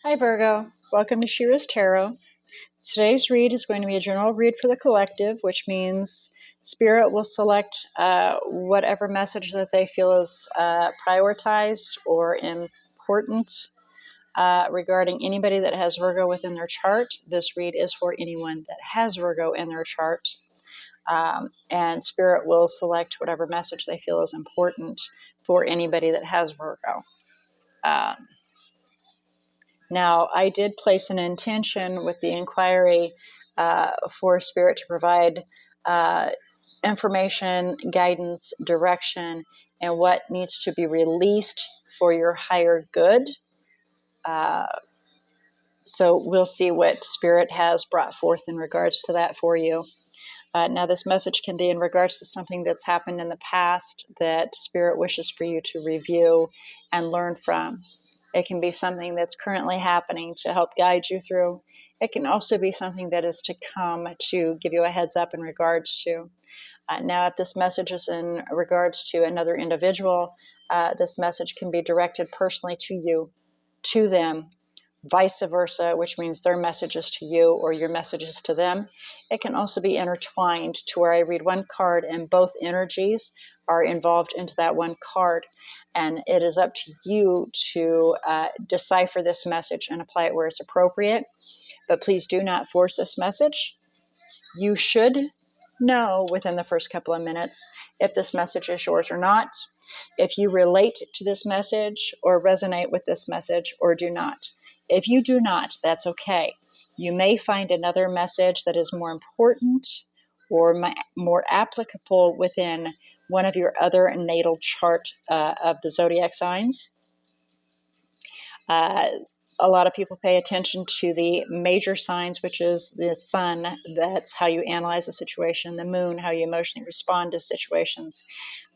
Hi Virgo, welcome to She-ruhz Tarot. Today's read is going to be a general read for the collective, which means Spirit will select whatever message that they feel is prioritized or important regarding anybody that has Virgo within their chart. This read is for anyone that has Virgo in their chart. And Spirit will select whatever message they feel is important for anybody that has Virgo. Now, I did place an intention with the inquiry for Spirit to provide information, guidance, direction, and what needs to be released for your higher good. So we'll see what Spirit has brought forth in regards to that for you. Now, this message can be in regards to something that's happened in the past that Spirit wishes for you to review and learn from. It can be something that's currently happening to help guide you through. It can also be something that is to come to give you a heads up in regards to. Now, if this message is in regards to another individual, this message can be directed personally to you, to them, vice versa, which means their messages to you or your messages to them. It can also be intertwined to where I read one card and both energies are involved into that one card. And it is up to you to decipher this message and apply it where it's appropriate. But please do not force this message. You should know within the first couple of minutes if this message is yours or not, if you relate to this message or resonate with this message or do not. If you do not, that's okay. You may find another message that is more important or more applicable within one of your other natal chart of the zodiac signs. A lot of people pay attention to the major signs, which is the sun. That's how you analyze a situation. The moon, how you emotionally respond to situations.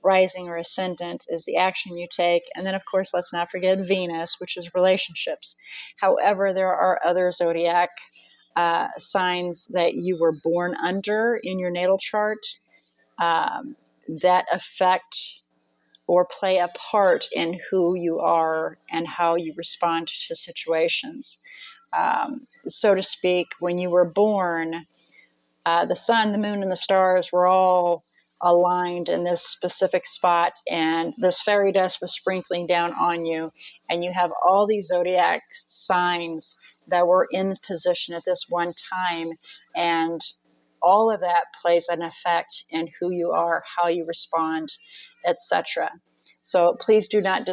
Rising or ascendant is the action you take. And then, of course, let's not forget Venus, which is relationships. However, there are other zodiac signs that you were born under in your natal chart that affect or play a part in who you are and how you respond to situations. So to speak, when you were born, the sun, the moon, and the stars were all aligned in this specific spot, and this fairy dust was sprinkling down on you, and you have all these zodiac signs that were in position at this one time, and all of that plays an effect in who you are, how you respond, etc. So please do not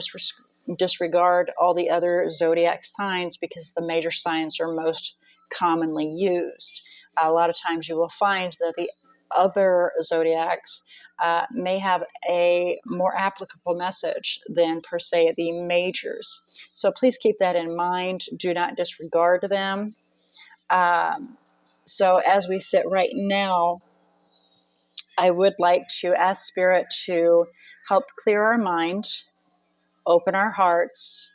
disregard all the other zodiac signs because the major signs are most commonly used. A lot of times you will find that the other zodiacs may have a more applicable message than per se the majors. So please keep that in mind. Do not disregard them. So as we sit right now, I would like to ask Spirit to help clear our mind, open our hearts,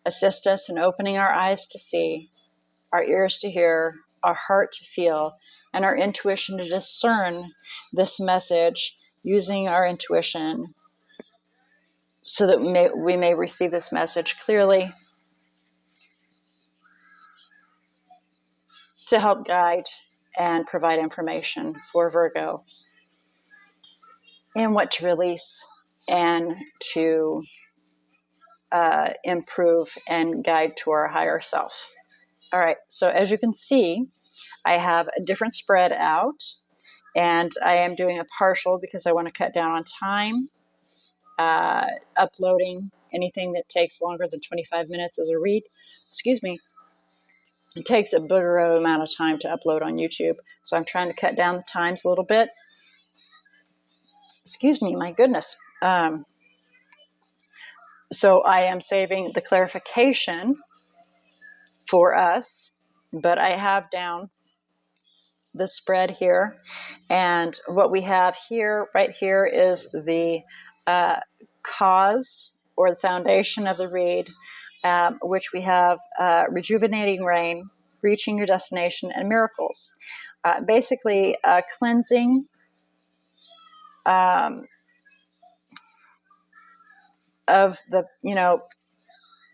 assist us in opening our eyes to see, our ears to hear, our heart to feel, and our intuition to discern this message using our intuition so that we may receive this message clearly to help guide and provide information for Virgo and what to release and to improve and guide to our higher self. All right, so as you can see, I have a different spread out, and I am doing a partial because I want to cut down on time. Uploading anything that takes longer than 25 minutes as a read, it takes a booger amount of time to upload on YouTube. So I'm trying to cut down the times a little bit. My goodness. So I am saving the clarification for us, but I have down the spread here. And what we have here, right here, is the cause or the foundation of the read, which we have rejuvenating rain, reaching your destination, and miracles. Basically, cleansing of the,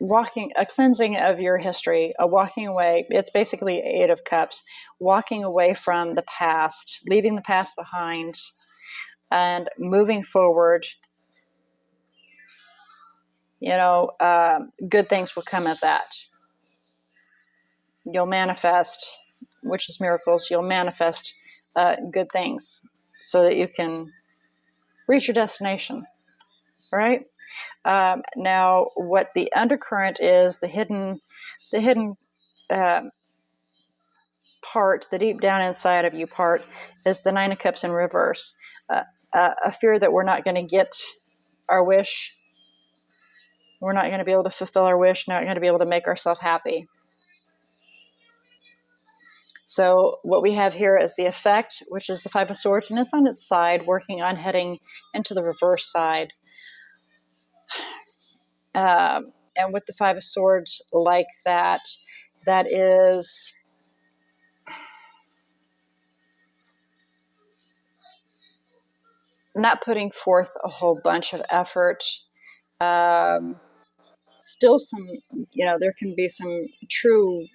a cleansing of your history, a walking away. It's basically Eight of Cups, walking away from the past, leaving the past behind, and moving forward. Good things will come of that. You'll manifest, which is miracles. You'll manifest good things so that you can reach your destination. Right? Now, what the undercurrent is, the hidden uh, part, the deep down inside of you part, is the Nine of Cups in reverse. A fear that we're not going to get our wish. We're not going to be able to fulfill our wish, not going to be able to make ourselves happy. So what we have here is the effect, which is the Five of Swords, and it's on its side, working on heading into the reverse side. And with the Five of Swords like that, that is not putting forth a whole bunch of effort. Still some, there can be some true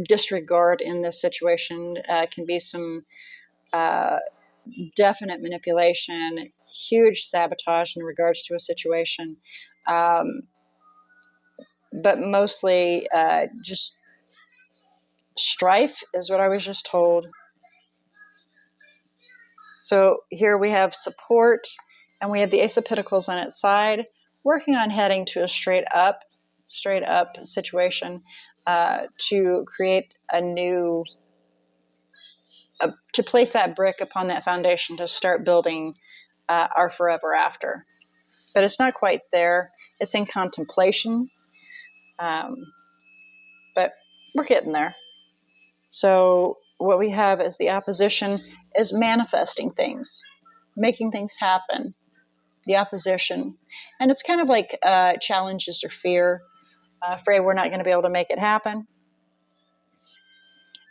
disregard in this situation, can be some definite manipulation, huge sabotage in regards to a situation. But mostly just strife is what I was just told. So here we have support, and we have the Ace of Pentacles on its side, working on heading to a straight up situation to create a new, to place that brick upon that foundation to start building our forever after. But it's not quite there. It's in contemplation, but we're getting there. So what we have is the opposition is manifesting things, making things happen. The opposition. And it's kind of like challenges or fear, afraid we're not going to be able to make it happen.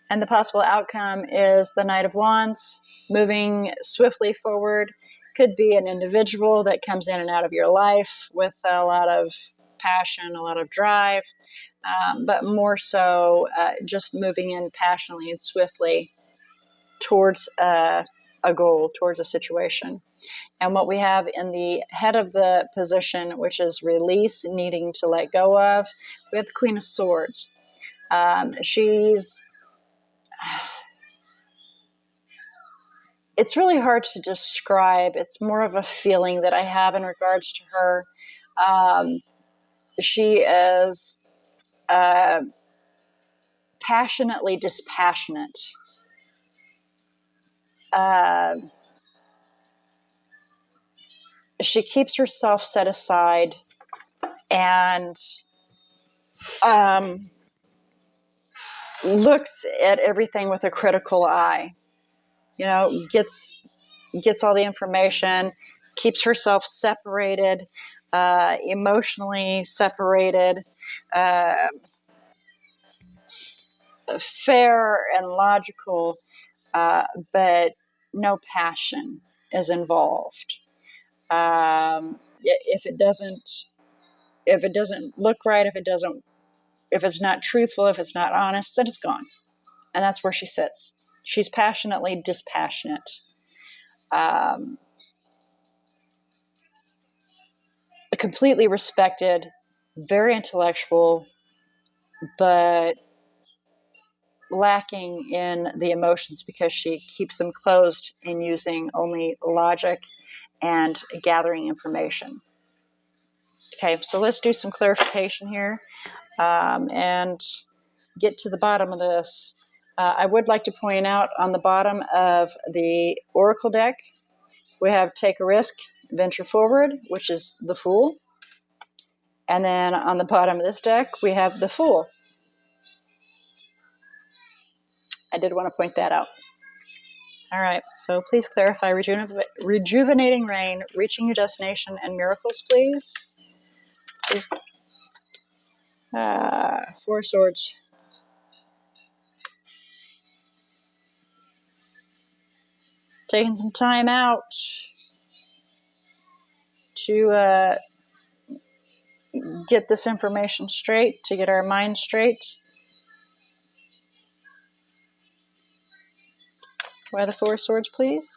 And the possible outcome is the Knight of Wands, moving swiftly forward. Could be an individual that comes in and out of your life with a lot of passion, a lot of drive, but more so just moving in passionately and swiftly towards a goal, towards a situation. And what we have in the head of the position, which is release, needing to let go of, we have the Queen of Swords. It's really hard to describe. It's more of a feeling that I have in regards to her. She is passionately dispassionate. She keeps herself set aside and looks at everything with a critical eye. Gets all the information, keeps herself separated, emotionally separated, fair and logical, but no passion is involved. If it doesn't look right, if it's not truthful, if it's not honest, then it's gone. And that's where she sits. She's passionately dispassionate. Completely respected, very intellectual, but lacking in the emotions because she keeps them closed in using only logic and gathering information. Okay, so let's do some clarification here and get to the bottom of this. I would like to point out on the bottom of the Oracle deck, we have Take a Risk, Venture Forward, which is the Fool. And then on the bottom of this deck, we have the Fool. I did want to point that out. All right, so please clarify rejuvenating rain, reaching your destination, and miracles, please. Four Swords. Taking some time out to get this information straight, to get our mind straight. Why the Four of Swords, please?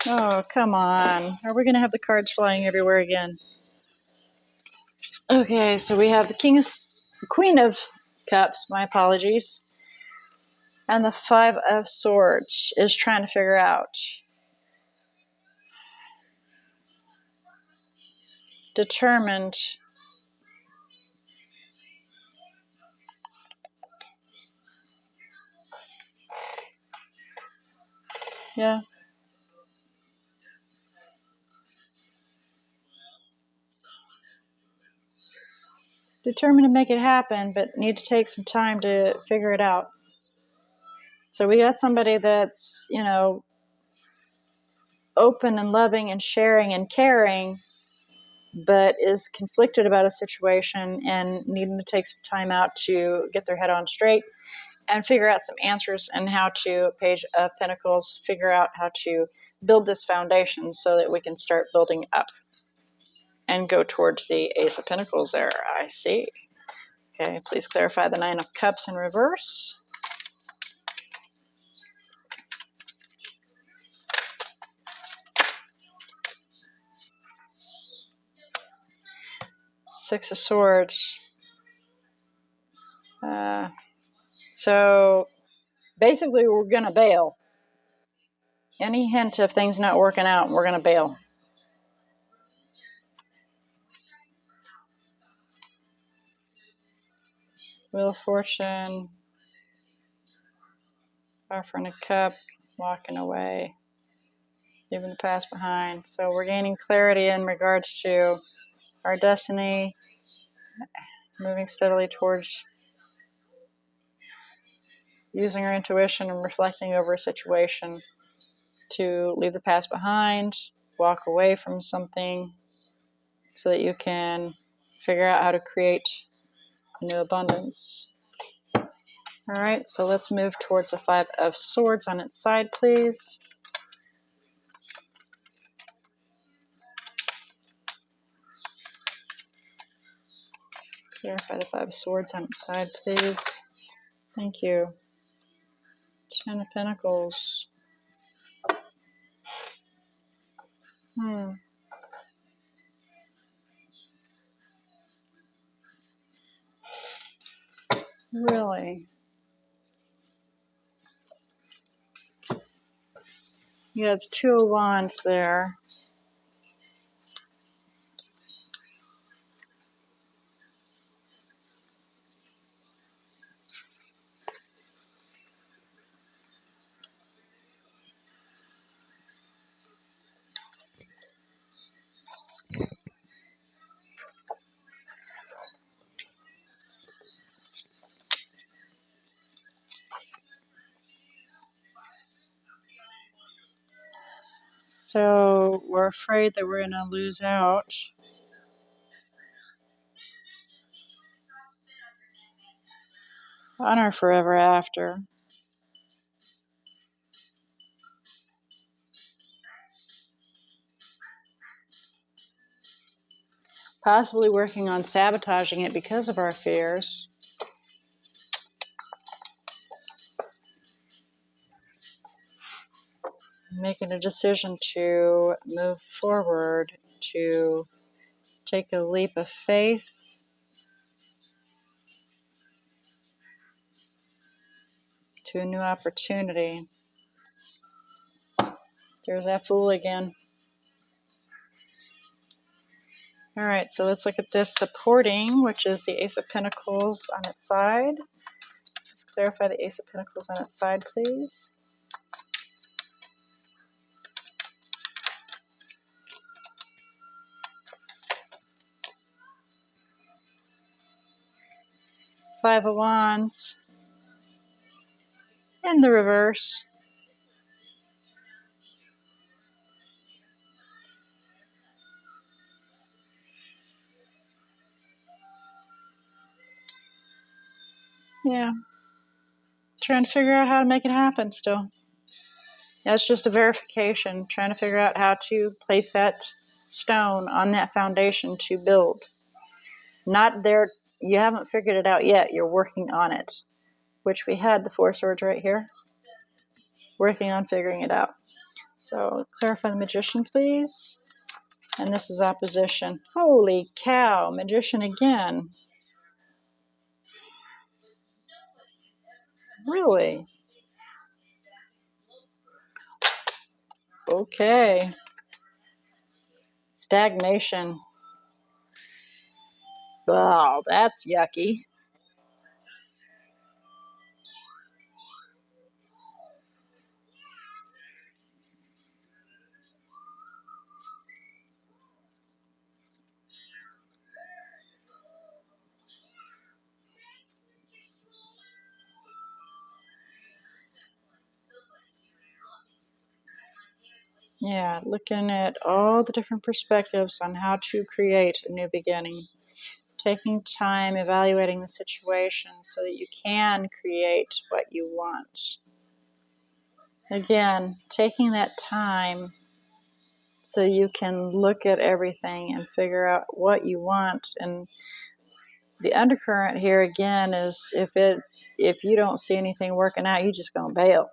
Oh, come on. Are we going to have the cards flying everywhere again? Okay, so we have the Queen of Cups, my apologies, and the Five of Swords is trying to figure out. Determined. Yeah. Determined to make it happen, but need to take some time to figure it out. So we got somebody that's, open and loving and sharing and caring, but is conflicted about a situation and needing to take some time out to get their head on straight and figure out some answers and how to, Page of Pentacles, figure out how to build this foundation so that we can start building up and go towards the Ace of Pentacles there. I see. Okay, please clarify the Nine of Cups in reverse. Six of Swords. So basically we're going to bail. Any hint of things not working out, we're going to bail. Wheel of Fortune. Offering a cup, walking away, leaving the past behind. So we're gaining clarity in regards to our destiny, moving steadily towards using our intuition and reflecting over a situation to leave the past behind, walk away from something so that you can figure out how to create a new abundance. All right, so let's move towards the Five of Swords on its side, please. Clarify the Five of Swords on its side, please. Thank you. Ten of Pentacles. Really? You have Two of Wands there. So we're afraid that we're going to lose out. On our forever after. Possibly working on sabotaging it because of our fears. Making a decision to move forward, to take a leap of faith. To a new opportunity. There's that Fool again. All right, so let's look at this supporting, which is the Ace of Pentacles on its side. Let's clarify the Ace of Pentacles on its side, please. Five of Wands. In the reverse. Yeah. Trying to figure out how to make it happen still. That's just a verification. Trying to figure out how to place that stone on that foundation to build. Not there, you haven't figured it out yet, you're working on it. Which we had the Four Swords right here. Working on figuring it out. So clarify the Magician, please. And this is opposition. Holy cow, Magician again. Really? Okay. Stagnation. Wow, that's yucky. Yeah, looking at all the different perspectives on how to create a new beginning. Taking time, evaluating the situation so that you can create what you want. Again, taking that time so you can look at everything and figure out what you want. And the undercurrent here again is if you don't see anything working out, you just gonna bail.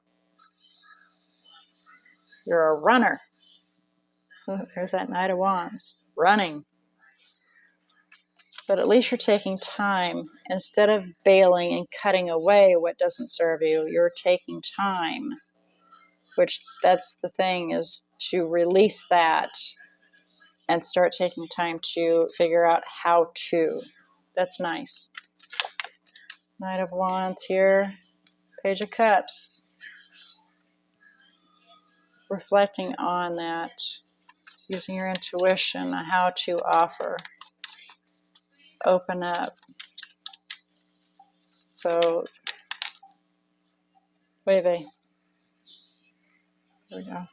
You're a runner. There's that Knight of Wands. Running. But at least you're taking time. Instead of bailing and cutting away what doesn't serve you, you're taking time. Which that's the thing, is to release that and start taking time to figure out how to. That's nice. Knight of Wands here. Page of Cups. Reflecting on that. Using your intuition on how to offer. Open up. So, wave. Here we go.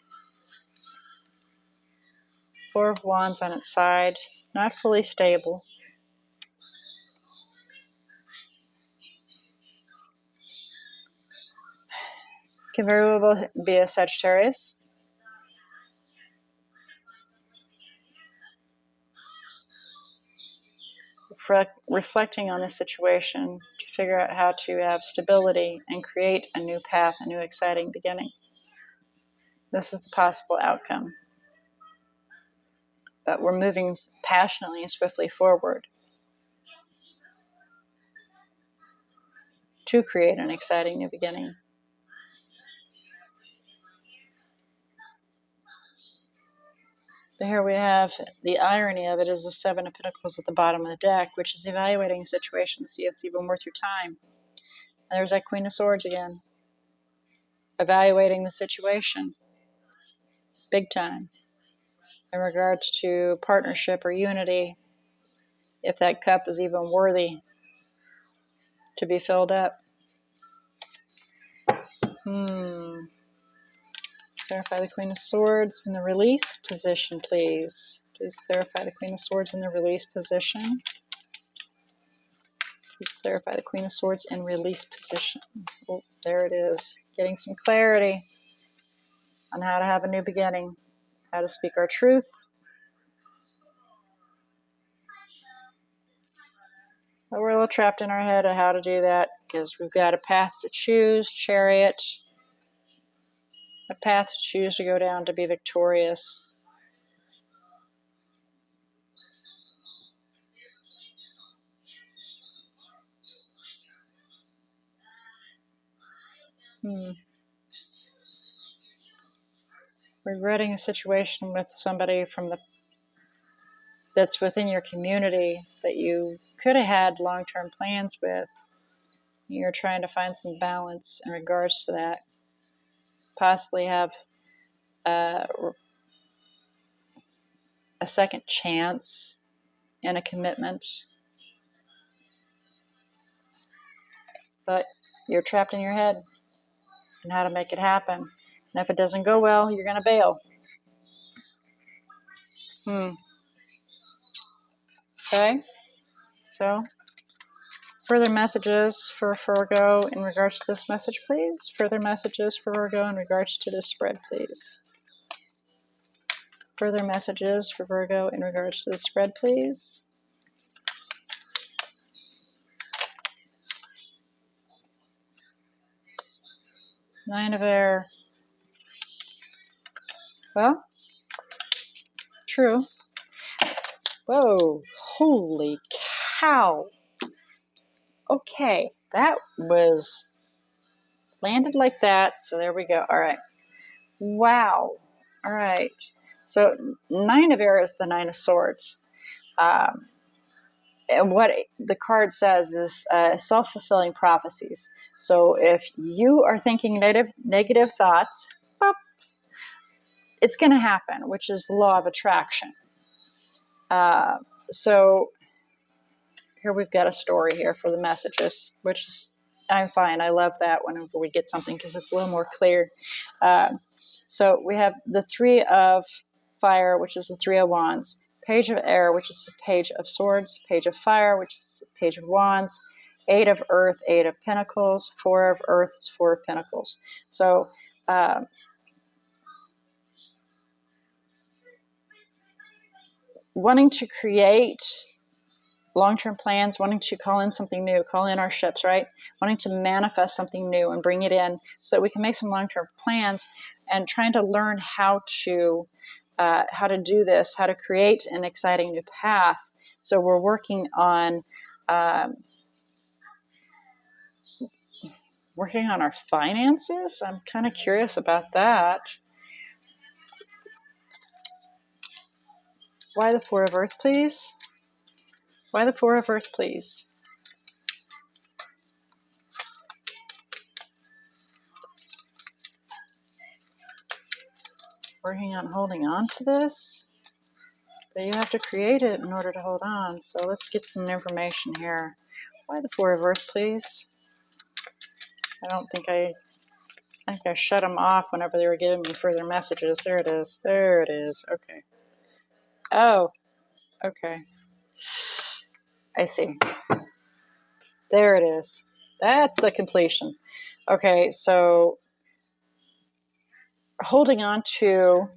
Four of Wands on its side. Not fully stable. Can very well be a Sagittarius. Reflecting on the situation to figure out how to have stability and create a new path, a new exciting beginning. This is the possible outcome. But we're moving passionately and swiftly forward to create an exciting new beginning. But here we have the irony of it is the Seven of Pentacles at the bottom of the deck, which is evaluating a situation to see if it's even worth your time. And there's that Queen of Swords again. Evaluating the situation. Big time. In regards to partnership or unity, if that cup is even worthy to be filled up. Clarify the Queen of Swords in the release position, please. Please clarify the Queen of Swords in the release position. Please clarify the Queen of Swords in release position. Oh, there it is. Getting some clarity on how to have a new beginning, how to speak our truth. But we're a little trapped in our head of how to do that because we've got a path to choose, Chariot. A path to choose to go down to be victorious. Regretting a situation with somebody that's within your community that you could have had long-term plans with. You're trying to find some balance in regards to that. Possibly have a second chance in a commitment. But you're trapped in your head on how to make it happen. And if it doesn't go well, you're going to bail. Okay? So, further messages for Virgo in regards to this message, please. Further messages for Virgo in regards to this spread, please. Further messages for Virgo in regards to the spread, please. Nine of Air. Well, true. Whoa, holy cow. Okay, that was landed like that, so there we go. All right. Wow. All right. So Nine of Air is the Nine of Swords. And what the card says is self-fulfilling prophecies. So if you are thinking negative thoughts, well, it's going to happen, which is the law of attraction. So here we've got a story here for the messages, which is, I'm fine. I love that whenever we get something because it's a little more clear. So we have the Three of Fire, which is the Three of Wands, Page of Air, which is the Page of Swords, Page of Fire, which is the Page of Wands, Eight of Earth, Eight of Pentacles, Four of Earth, Four of Pentacles. So wanting to create long-term plans, wanting to call in something new, call in our ships, right? Wanting to manifest something new and bring it in so that we can make some long-term plans, and trying to learn how to do this, how to create an exciting new path. So we're working on our finances. I'm kind of curious about that. Why the Four of Earth, please? Why the Four of Earth, please? Working on holding on to this? But you have to create it in order to hold on. So let's get some information here. Why the Four of Earth, please? I think I shut them off whenever they were giving me further messages. There it is. There it is. Okay. Oh, okay. I see. There it is. That's the completion. Okay, so holding on to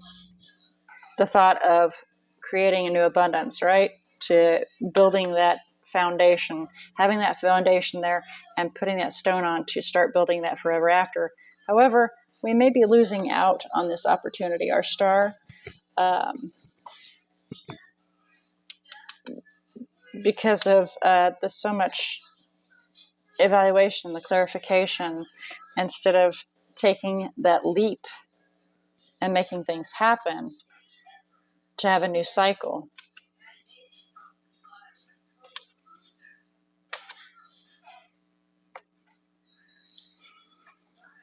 the thought of creating a new abundance, right? To building that foundation, having that foundation there and putting that stone on to start building that forever after. However, we may be losing out on this opportunity. Our star, because of the so much evaluation, the clarification, instead of taking that leap and making things happen to have a new cycle.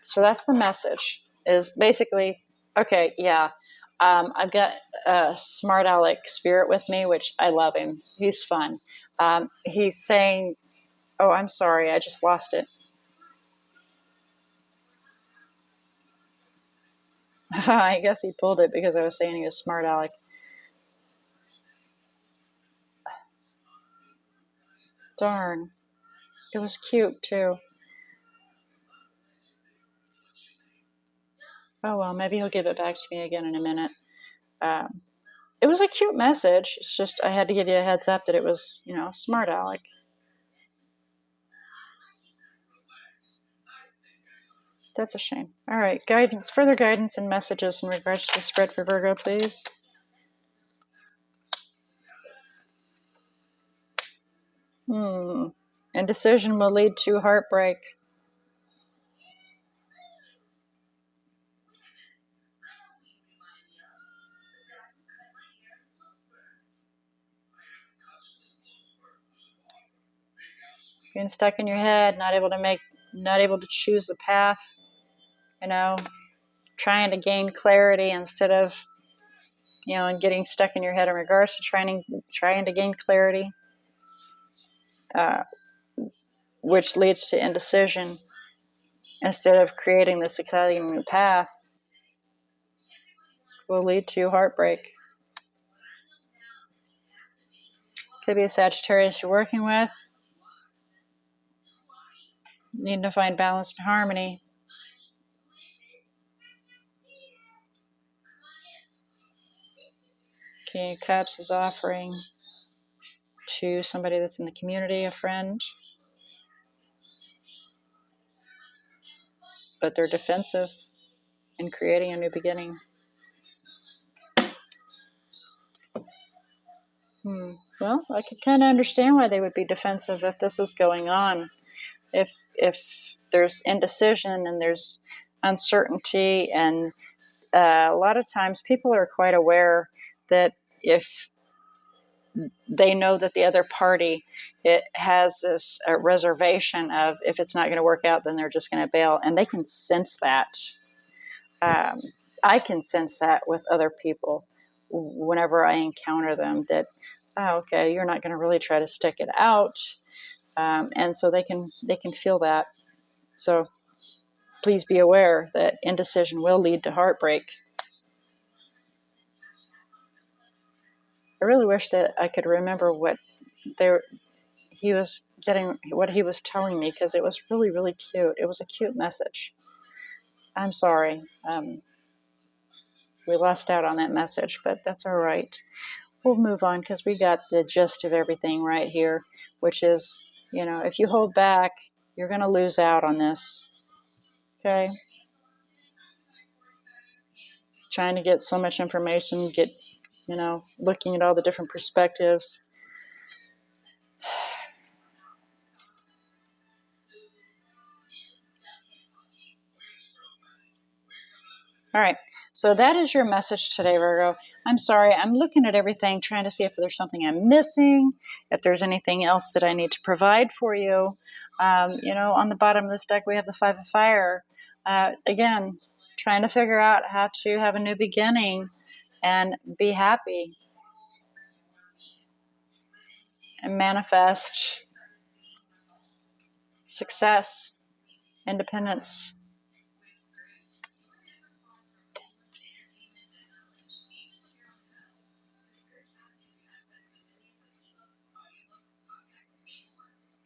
So that's the message, is basically, okay, yeah, I've got a smart aleck spirit with me, which I love him. He's fun. He's saying, oh, I'm sorry, I just lost it. I guess he pulled it because I was saying he was smart aleck. Darn. It was cute, too. Oh, well, maybe he'll give it back to me again in a minute. It was a cute message. It's just I had to give you a heads up that it was, smart aleck. That's a shame. All right, guidance, further guidance and messages in regards to the spread for Virgo, please. Indecision will lead to heartbreak. Being stuck in your head, not able to choose the path, trying to gain clarity instead of, getting stuck in your head in regards to trying to gain clarity, which leads to indecision instead of creating this exciting new path, will lead to heartbreak. Could be a Sagittarius you're working with. Needing to find balance and harmony. King of Cups is offering to somebody that's in the community, a friend, but they're defensive in creating a new beginning. Well, I could kind of understand why they would be defensive if this is going on. If there's indecision and there's uncertainty, and a lot of times people are quite aware that if they know that the other party, it has this reservation of, if it's not going to work out, then they're just going to bail, and they can sense that. I can sense that with other people whenever I encounter them, that, oh, okay, you're not going to really try to stick it out, and so they can feel that. So please be aware that indecision will lead to heartbreak. I really wish that I could remember what he was telling me, because it was really, really cute. It was a cute message. I'm sorry. We lost out on that message, but that's all right. We'll move on, because we got the gist of everything right here, which is, if you hold back, you're going to lose out on this. Okay? Trying to get so much information, looking at all the different perspectives. All right, so that is your message today, Virgo. I'm sorry, I'm looking at everything, trying to see if there's something I'm missing, if there's anything else that I need to provide for you. On the bottom of this deck, we have the Five of Fire. Again, trying to figure out how to have a new beginning and be happy and manifest success, independence.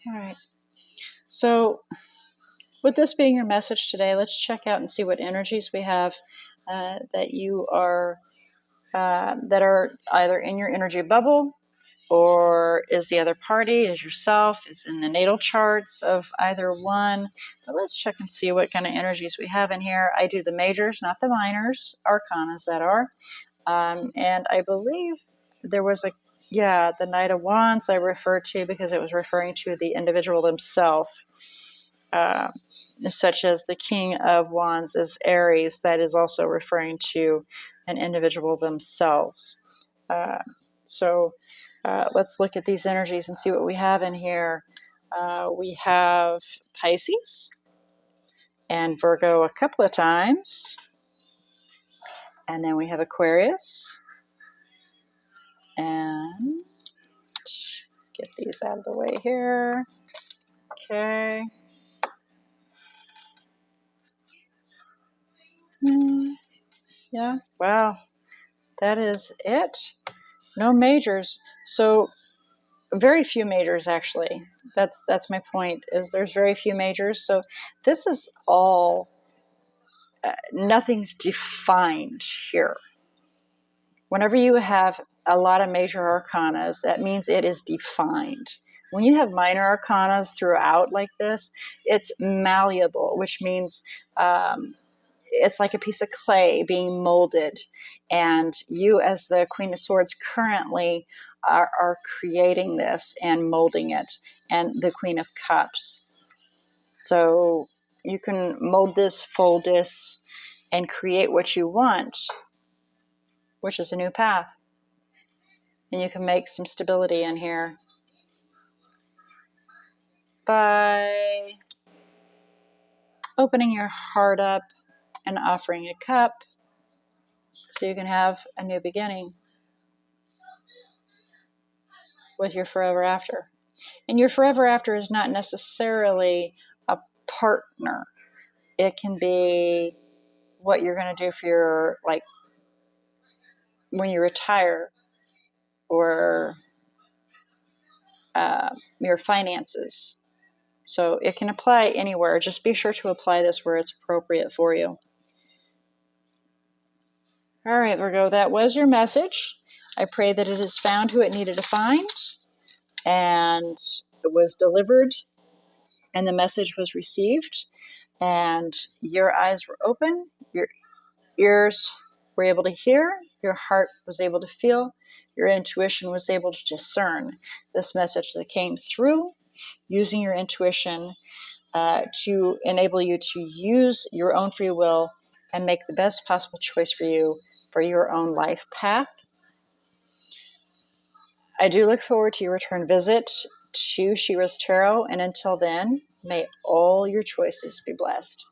All right. So with this being your message today, let's check out and see what energies we have that you are that are either in your energy bubble, or is the other party, is yourself, is in the natal charts of either one. But let's check and see what kind of energies we have in here. I do the majors, not the minors, arcanas that are. And I believe there was the Knight of Wands I referred to, because it was referring to the individual themselves. Such as the King of Wands is Aries, that is also referring to an individual themselves. So let's look at these energies and see what we have in here. We have Pisces and Virgo a couple of times, and then we have Aquarius, and get these out of the way here. Okay. Yeah, wow, that is it. No majors. So very few majors, actually. That's my point, is there's very few majors. So this is all, nothing's defined here. Whenever you have a lot of major arcanas, that means it is defined. When you have minor arcanas throughout like this, it's malleable, which means it's like a piece of clay being molded. And you, as the Queen of Swords, currently are creating this and molding it, and the Queen of Cups. So you can mold this, fold this, and create what you want, which is a new path. And you can make some stability in here by opening your heart up and offering a cup, so you can have a new beginning with your forever after. And your forever after is not necessarily a partner. It can be what you're going to do for your, when you retire, or your finances. So it can apply anywhere. Just be sure to apply this where it's appropriate for you. All right, Virgo, that was your message. I pray that it has found who it needed to find, and it was delivered, and the message was received, and your eyes were open, your ears were able to hear, your heart was able to feel, your intuition was able to discern this message that came through, using your intuition to enable you to use your own free will and make the best possible choice for you for your own life path. I do look forward to your return visit to She-ruhz Tarot, and until then, may all your choices be blessed.